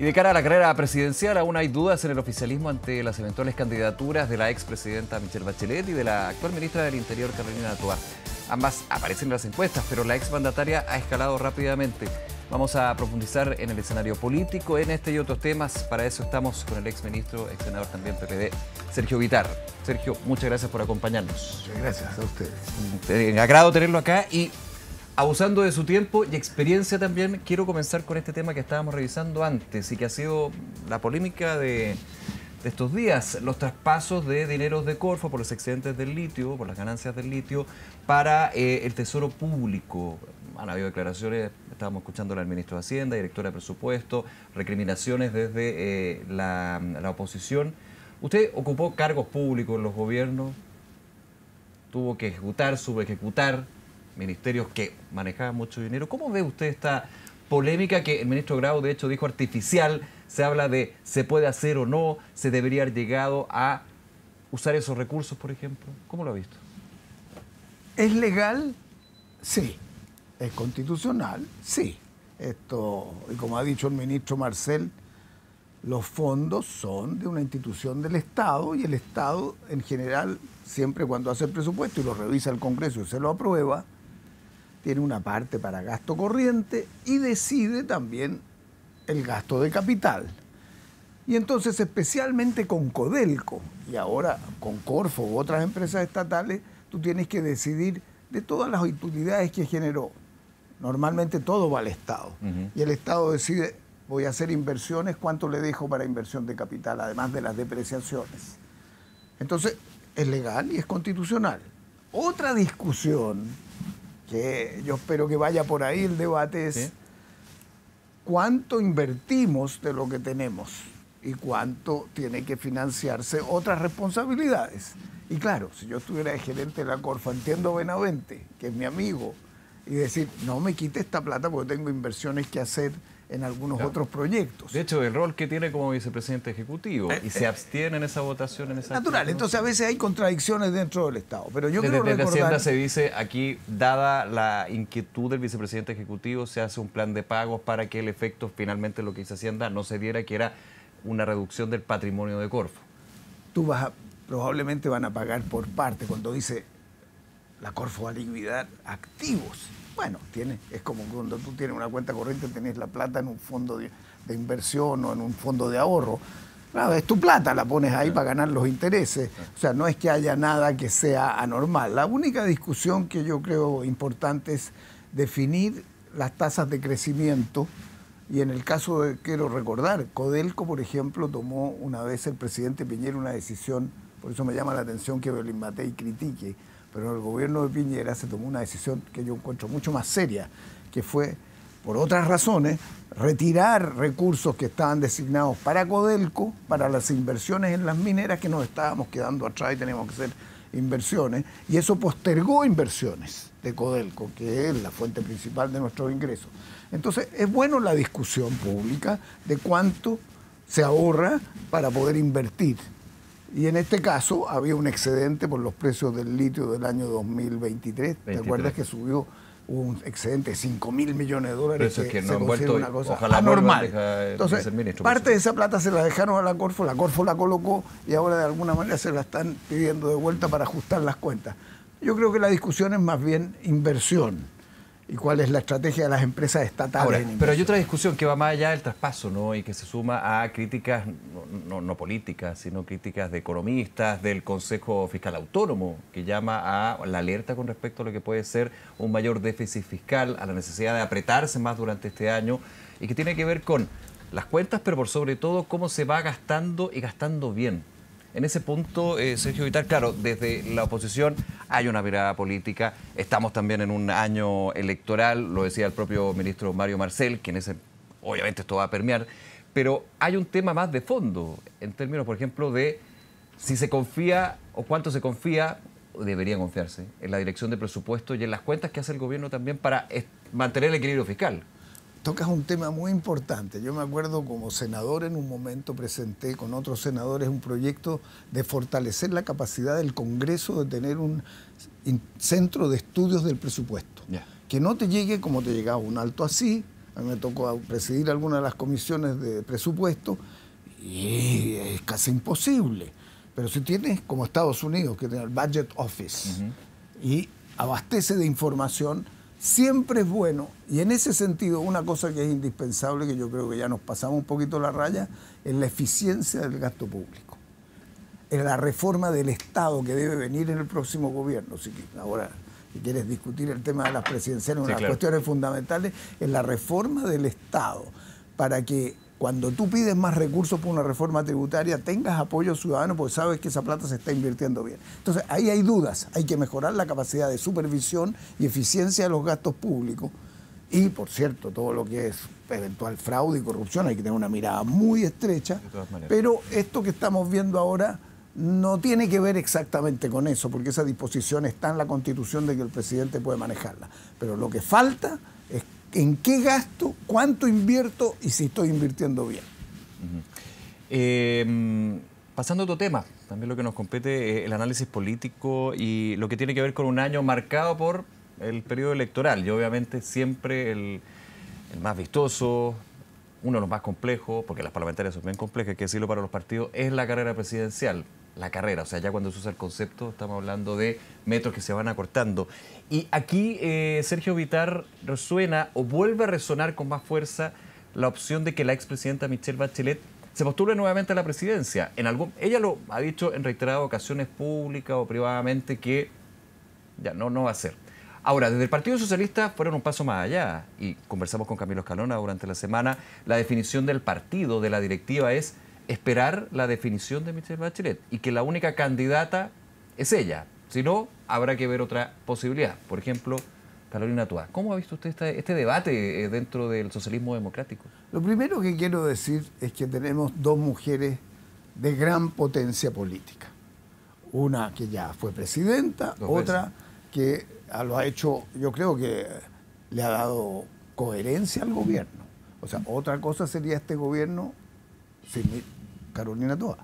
Y de cara a la carrera presidencial, aún hay dudas en el oficialismo ante las eventuales candidaturas de la expresidenta Michelle Bachelet y de la actual ministra del Interior, Carolina Toa. Ambas aparecen en las encuestas, pero la exmandataria ha escalado rápidamente. Vamos a profundizar en el escenario político, en este y otros temas. Para eso estamos con el exministro, exsenador también PPD, Sergio Bitar. Sergio, muchas gracias por acompañarnos. Muchas gracias a ustedes. Un agrado tenerlo acá y, abusando de su tiempo y experiencia también, quiero comenzar con este tema que estábamos revisando antes y que ha sido la polémica de estos días, los traspasos de dineros de Corfo por los excedentes del litio, por las ganancias del litio, para el Tesoro Público. Han habido declaraciones, estábamos escuchando al ministro de Hacienda, directora de Presupuesto, recriminaciones desde la oposición. Usted ocupó cargos públicos en los gobiernos, tuvo que ejecutar, subejecutar ministerios que manejaban mucho dinero. ¿Cómo ve usted esta polémica que el ministro Grau, de hecho, dijo artificial? Se habla de se puede hacer o no, se debería haber llegado a usar esos recursos, por ejemplo. ¿Cómo lo ha visto? ¿Es legal? Sí. ¿Es constitucional? Sí. Esto, y como ha dicho el ministro Marcel, los fondos son de una institución del Estado y el Estado, en general, siempre cuando hace el presupuesto y lo revisa el Congreso y se lo aprueba, tiene una parte para gasto corriente y decide también el gasto de capital. Y entonces, especialmente con Codelco y ahora con Corfo u otras empresas estatales, tú tienes que decidir de todas las utilidades que generó. Normalmente todo va al Estado. Y el Estado decide, voy a hacer inversiones, ¿cuánto le dejo para inversión de capital, además de las depreciaciones? Entonces, es legal y es constitucional. Otra discusión, que yo espero que vaya por ahí el debate, es ¿sí? ¿Cuánto invertimos de lo que tenemos? Y cuánto tiene que financiarse otras responsabilidades. Y claro, si yo estuviera de gerente de la Corfo, entiendo a Benavente, que es mi amigo, y decir, no me quite esta plata porque tengo inversiones que hacer en algunos otros proyectos. De hecho, el rol que tiene como vicepresidente ejecutivo y se abstiene en esa votación, en esa natural, actividad. Entonces a veces hay contradicciones dentro del Estado. Pero yo quiero recordar... Desde Hacienda se dice, aquí, dada la inquietud del vicepresidente ejecutivo, se hace un plan de pagos para que el efecto, finalmente lo que dice Hacienda, no se diera, que era una reducción del patrimonio de Corfo. Probablemente van a pagar por parte, cuando dice la Corfo va a liquidar activos. Bueno, es como cuando tú tienes una cuenta corriente, tenés la plata en un fondo de inversión o en un fondo de ahorro. Claro, es tu plata, la pones ahí para ganar los intereses. O sea, no es que haya nada que sea anormal. La única discusión que yo creo importante es definir las tasas de crecimiento. Y en el caso quiero recordar, Codelco, por ejemplo, tomó una vez el presidente Piñera una decisión, por eso me llama la atención que Belín Matei critique, pero en el gobierno de Piñera se tomó una decisión que yo encuentro mucho más seria, que fue, por otras razones, retirar recursos que estaban designados para Codelco, para las inversiones en las mineras, que nos estábamos quedando atrás y teníamos que hacer inversiones, y eso postergó inversiones de Codelco, que es la fuente principal de nuestros ingresos. Entonces, es bueno la discusión pública de cuánto se ahorra para poder invertir. Y en este caso había un excedente por los precios del litio del año 2023. ¿Te acuerdas que hubo un excedente de 5.000 millones de dólares? Pero eso es que no han vuelto, una cosa ojalá anormal. Entonces, parte de esa plata se la dejaron a la Corfo la colocó y ahora de alguna manera se la están pidiendo de vuelta para ajustar las cuentas. Yo creo que la discusión es más bien inversión. ¿Y cuál es la estrategia de las empresas estatales? Ahora, pero hay otra discusión que va más allá del traspaso, ¿no? Y que se suma a críticas, no políticas, sino críticas de economistas, del Consejo Fiscal Autónomo, que llama a la alerta con respecto a lo que puede ser un mayor déficit fiscal, a la necesidad de apretarse más durante este año, y que tiene que ver con las cuentas, pero por sobre todo cómo se va gastando y gastando bien. En ese punto, Sergio Bitar, claro, desde la oposición hay una mirada política, estamos también en un año electoral, lo decía el propio ministro Mario Marcel, que obviamente esto va a permear, pero hay un tema más de fondo, en términos, por ejemplo, de si se confía o cuánto se confía, o debería confiarse, en la dirección de presupuesto y en las cuentas que hace el gobierno también para mantener el equilibrio fiscal. Tocas un tema muy importante. Yo me acuerdo como senador en un momento presenté con otros senadores un proyecto de fortalecer la capacidad del Congreso de tener un centro de estudios del presupuesto. Que no te llegue como te llegaba un alto así, A mí me tocó presidir algunas de las comisiones de presupuesto y es casi imposible. Pero si tienes, como Estados Unidos, que tiene el Budget Office, y abastece de información, siempre es bueno. Y en ese sentido, una cosa que es indispensable, que yo creo que ya nos pasamos un poquito la raya, es la eficiencia del gasto público. Es la reforma del Estado que debe venir en el próximo gobierno. Ahora, si quieres discutir el tema de las presidenciales, una de las cuestiones fundamentales es la reforma del Estado, para que cuando tú pides más recursos por una reforma tributaria tengas apoyo ciudadano porque sabes que esa plata se está invirtiendo bien. Entonces, ahí hay dudas, hay que mejorar la capacidad de supervisión y eficiencia de los gastos públicos. Y, por cierto, todo lo que es eventual fraude y corrupción hay que tener una mirada muy estrecha, pero esto que estamos viendo ahora no tiene que ver exactamente con eso, porque esa disposición está en la Constitución de que el presidente puede manejarla. Pero lo que falta es en qué gasto, cuánto invierto y si estoy invirtiendo bien. Pasando a otro tema, también lo que nos compete, el análisis político y lo que tiene que ver con un año marcado por el periodo electoral. Y obviamente siempre el más vistoso, uno de los más complejos, porque las parlamentarias son bien complejas, hay que decirlo para los partidos, es la carrera presidencial. La carrera, o sea, ya cuando se usa el concepto estamos hablando de metros que se van acortando. Y aquí Sergio Bitar resuena o vuelve a resonar con más fuerza la opción de que la expresidenta Michelle Bachelet se postule nuevamente a la presidencia. Ella lo ha dicho en reiteradas ocasiones públicas o privadamente que ya no va a ser. Ahora, desde el Partido Socialista fueron un paso más allá y conversamos con Camilo Escalona durante la semana. La definición del partido, de la directiva, es esperar la definición de Michelle Bachelet y que la única candidata es ella. Si no, habrá que ver otra posibilidad. Por ejemplo, Carolina Toá. ¿Cómo ha visto usted este debate dentro del socialismo democrático? Lo primero que quiero decir es que tenemos dos mujeres de gran potencia política. Una que ya fue presidenta, otra que lo ha hecho, yo creo que le ha dado coherencia al gobierno. O sea, otra cosa sería este gobierno sin Carolina Toá.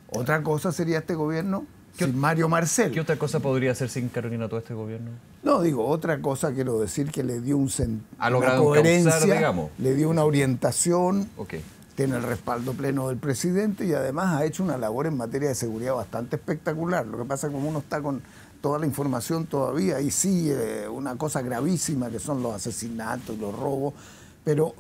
Otra cosa sería este gobierno sin Mario Marcel. ¿Qué otra cosa podría hacer sin Carolina Toá este gobierno? No, digo, otra cosa quiero decir que le dio una coherencia, causar, digamos. Le dio una orientación, Okay. Tiene el respaldo pleno del presidente y además ha hecho una labor en materia de seguridad bastante espectacular. Lo que pasa es que como uno está con toda la información todavía y sigue una cosa gravísima que son los asesinatos y los robos, pero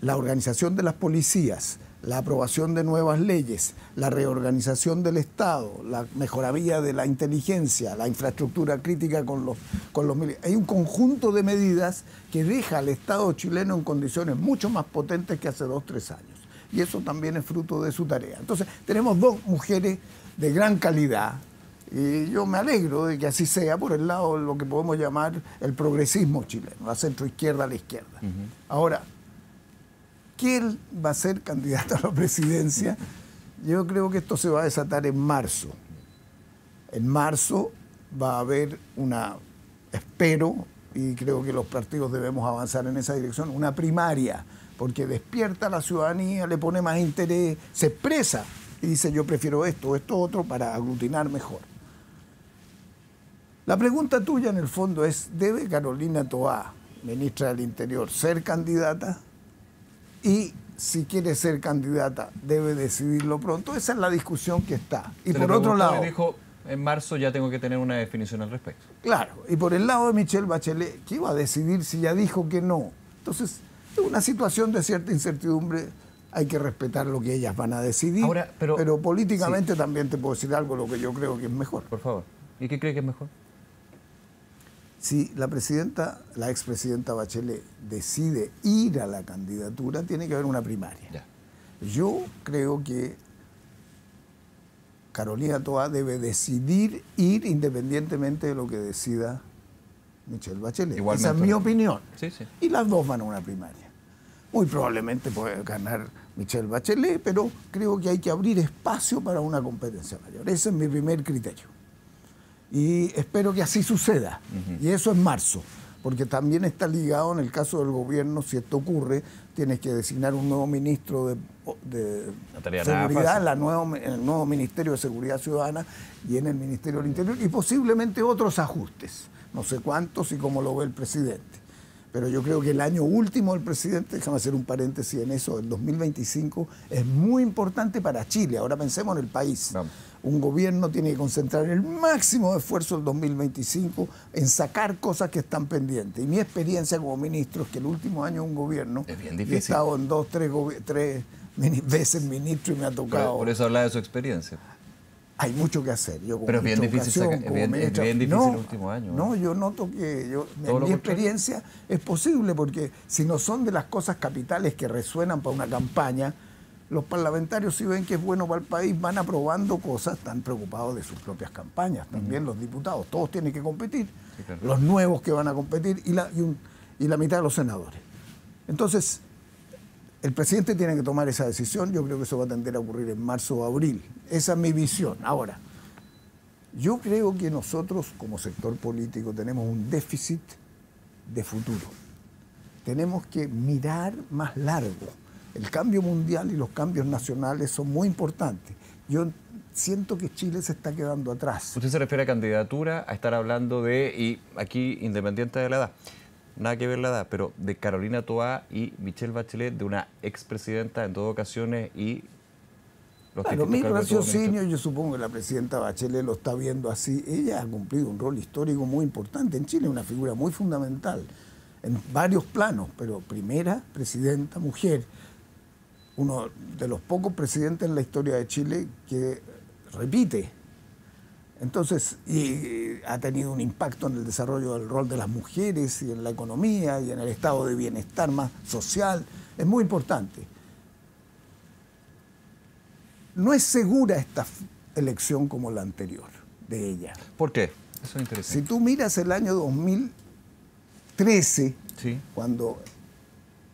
la organización de las policías, la aprobación de nuevas leyes, la reorganización del Estado, la mejorabilidad de la inteligencia, la infraestructura crítica con los militares. Hay un conjunto de medidas que deja al Estado chileno en condiciones mucho más potentes que hace 2 o 3 años. Y eso también es fruto de su tarea. Entonces, tenemos dos mujeres de gran calidad. Y yo me alegro de que así sea por el lado de lo que podemos llamar el progresismo chileno, la centroizquierda a la izquierda. Ahora, ¿quién va a ser candidato a la presidencia? Yo creo que esto se va a desatar en marzo. En marzo va a haber espero, y creo que los partidos debemos avanzar en esa dirección, una primaria, porque despierta a la ciudadanía, le pone más interés, se expresa y dice yo prefiero esto otro para aglutinar mejor. La pregunta tuya en el fondo es, ¿debe Carolina Toá, ministra del Interior, ser candidata? Y si quiere ser candidata, debe decidirlo pronto. Esa es la discusión que está. Y por otro lado, dijo, en marzo ya tengo que tener una definición al respecto. Claro, y por el lado de Michelle Bachelet, ¿qué iba a decidir si ya dijo que no? Entonces, es una situación de cierta incertidumbre. Hay que respetar lo que ellas van a decidir. Ahora, pero políticamente también te puedo decir algo, lo que yo creo que es mejor. Por favor. ¿Y qué cree que es mejor? Si la expresidenta Bachelet decide ir a la candidatura, tiene que haber una primaria. Ya. Yo creo que Carolina Toá debe decidir ir independientemente de lo que decida Michelle Bachelet. Igualmente. Esa es mi opinión. Sí, sí. Y las dos van a una primaria. Muy probablemente puede ganar Michelle Bachelet, pero creo que hay que abrir espacio para una competencia mayor. Ese es mi primer criterio. Y espero que así suceda. Y eso en marzo, porque también está ligado en el caso del gobierno, si esto ocurre, tienes que designar un nuevo ministro de seguridad en el nuevo Ministerio de Seguridad Ciudadana y en el Ministerio del Interior, y posiblemente otros ajustes, no sé cuántos y cómo lo ve el presidente. Pero yo creo que el año último del presidente, déjame hacer un paréntesis en eso, el 2025, es muy importante para Chile. Ahora pensemos en el país. Vamos. Un gobierno tiene que concentrar el máximo de esfuerzo el 2025 en sacar cosas que están pendientes. Y mi experiencia como ministro es que el último año de un gobierno, es bien he difícil. estado en 2, 3 veces ministro y me ha tocado... Por eso hablaba de su experiencia. Hay mucho que hacer. Yo Pero es bien difícil, es bien difícil el último año. No, yo noto que en mi experiencia es posible, porque si no son de las cosas capitales que resuenan para una campaña, los parlamentarios, si ven que es bueno para el país, van aprobando cosas, están preocupados de sus propias campañas. También los diputados, todos tienen que competir, sí, claro. Los nuevos que van a competir y la mitad de los senadores. Entonces, el presidente tiene que tomar esa decisión. Yo creo que eso va a tender a ocurrir en marzo o abril. Esa es mi visión. Ahora, yo creo que nosotros como sector político tenemos un déficit de futuro. Tenemos que mirar más largo. El cambio mundial y los cambios nacionales son muy importantes. Yo siento que Chile se está quedando atrás. Usted se refiere a candidatura, a estar hablando de, y aquí independiente de la edad, nada que ver la edad, pero de Carolina Toá y Michelle Bachelet, de una expresidenta en todas ocasiones y... Claro, mi raciocinio, yo supongo que la presidenta Bachelet lo está viendo así. Ella ha cumplido un rol histórico muy importante en Chile, una figura muy fundamental en varios planos, pero primera presidenta mujer, uno de los pocos presidentes en la historia de Chile que repite. Entonces, y ha tenido un impacto en el desarrollo del rol de las mujeres y en la economía y en el estado de bienestar más social. Es muy importante. No es segura esta elección como la anterior de ella. ¿Por qué? Eso es interesante. Si tú miras el año 2013, sí, cuando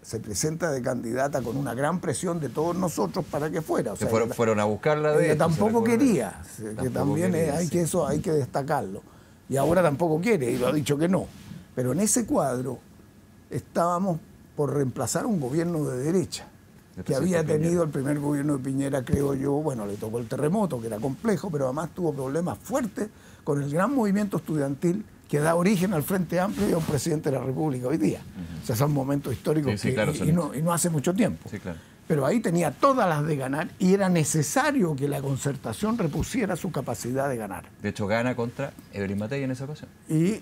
se presenta de candidata con una gran presión de todos nosotros para que fuera. O sea, fueron a buscarla de ella tampoco quería, que también quería, eso hay que destacarlo. Y ahora tampoco quiere, y lo ha dicho que no. Pero en ese cuadro estábamos por reemplazar un gobierno de derecha, que había tenido el primer gobierno de Piñera, creo yo. Bueno, le tocó el terremoto, que era complejo, pero además tuvo problemas fuertes con el gran movimiento estudiantil que da origen al Frente Amplio y a un presidente de la República hoy día. O sea, son momentos históricos y no hace mucho tiempo. Sí, claro. Pero ahí tenía todas las de ganar y era necesario que la Concertación repusiera su capacidad de ganar. De hecho, gana contra Evelyn Matei en esa ocasión. Y,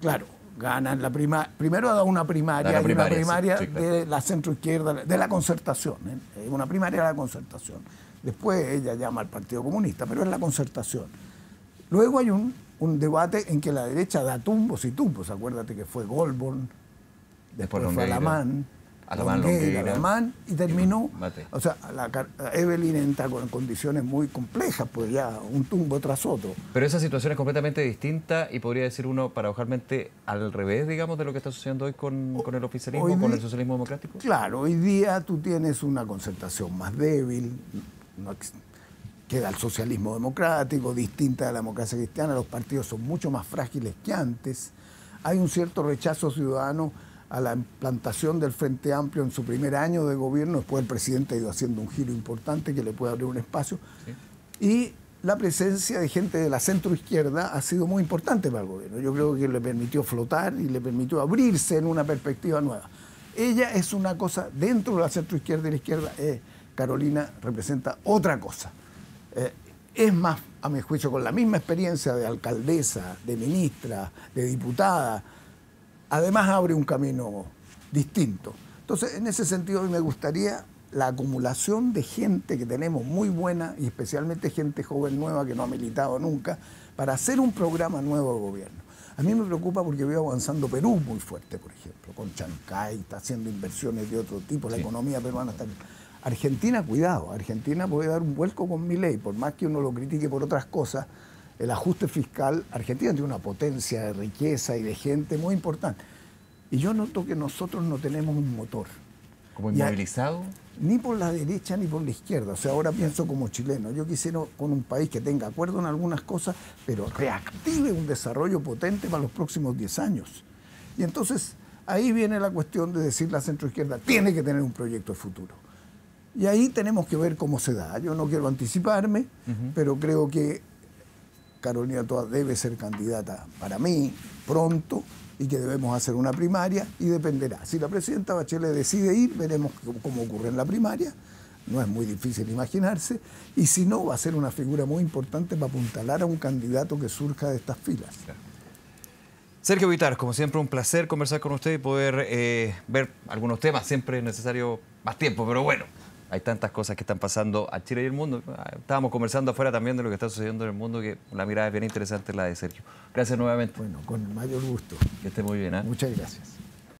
claro, gana en la primaria. Primero ha dado una primaria, sí, de la centroizquierda, de la Concertación. Una primaria de la Concertación. Después ella llama al Partido Comunista, pero es la Concertación. Luego hay un debate en que la derecha da tumbos y tumbos. Acuérdate que fue Goldborn, después fue Alamán, y terminó. O sea, Evelyn entra con condiciones muy complejas, pues ya un tumbo tras otro. Pero esa situación es completamente distinta y podría decir uno paradojalmente al revés, digamos, de lo que está sucediendo hoy con el oficialismo, con el socialismo democrático. Claro, hoy día tú tienes una Concertación más débil, queda el socialismo democrático, distinta de la democracia cristiana, los partidos son mucho más frágiles que antes, hay un cierto rechazo ciudadano a la implantación del Frente Amplio en su primer año de gobierno. Después el presidente ha ido haciendo un giro importante que le puede abrir un espacio, sí, y la presencia de gente de la centroizquierda ha sido muy importante para el gobierno. Yo creo que le permitió flotar y le permitió abrirse en una perspectiva nueva. Ella es una cosa dentro de la centroizquierda y la izquierda. Carolina representa otra cosa. Es más, a mi juicio, con la misma experiencia de alcaldesa, de ministra, de diputada, además abre un camino distinto. Entonces, en ese sentido, a mí me gustaría la acumulación de gente que tenemos muy buena, y especialmente gente joven nueva que no ha militado nunca, para hacer un programa nuevo de gobierno. A mí me preocupa porque veo avanzando Perú muy fuerte, por ejemplo, con Chancay, está haciendo inversiones de otro tipo, la economía peruana está... Argentina, cuidado, Argentina puede dar un vuelco con Milei, por más que uno lo critique por otras cosas, el ajuste fiscal, Argentina tiene una potencia de riqueza y de gente muy importante. Y yo noto que nosotros no tenemos un motor. ¿Como inmovilizado? Ni por la derecha ni por la izquierda. O sea, ahora pienso como chileno. Yo quisiera con un país que tenga acuerdo en algunas cosas, pero reactive un desarrollo potente para los próximos 10 años. Y entonces ahí viene la cuestión de decir la centroizquierda tiene que tener un proyecto de futuro. Y ahí tenemos que ver cómo se da. Yo no quiero anticiparme, pero creo que Carolina Toa debe ser candidata para mí pronto y que debemos hacer una primaria y dependerá. Si la presidenta Bachelet decide ir, veremos cómo ocurre en la primaria. No es muy difícil imaginarse. Y si no, va a ser una figura muy importante para apuntalar a un candidato que surja de estas filas. Sergio Bitar, como siempre, un placer conversar con usted y poder ver algunos temas. Siempre es necesario más tiempo, pero bueno, hay tantas cosas que están pasando a Chile y el mundo. Estábamos conversando afuera también de lo que está sucediendo en el mundo, que la mirada es bien interesante la de Sergio. Gracias nuevamente. Bueno, con el mayor gusto. Que esté muy bien, ¿eh? Muchas gracias.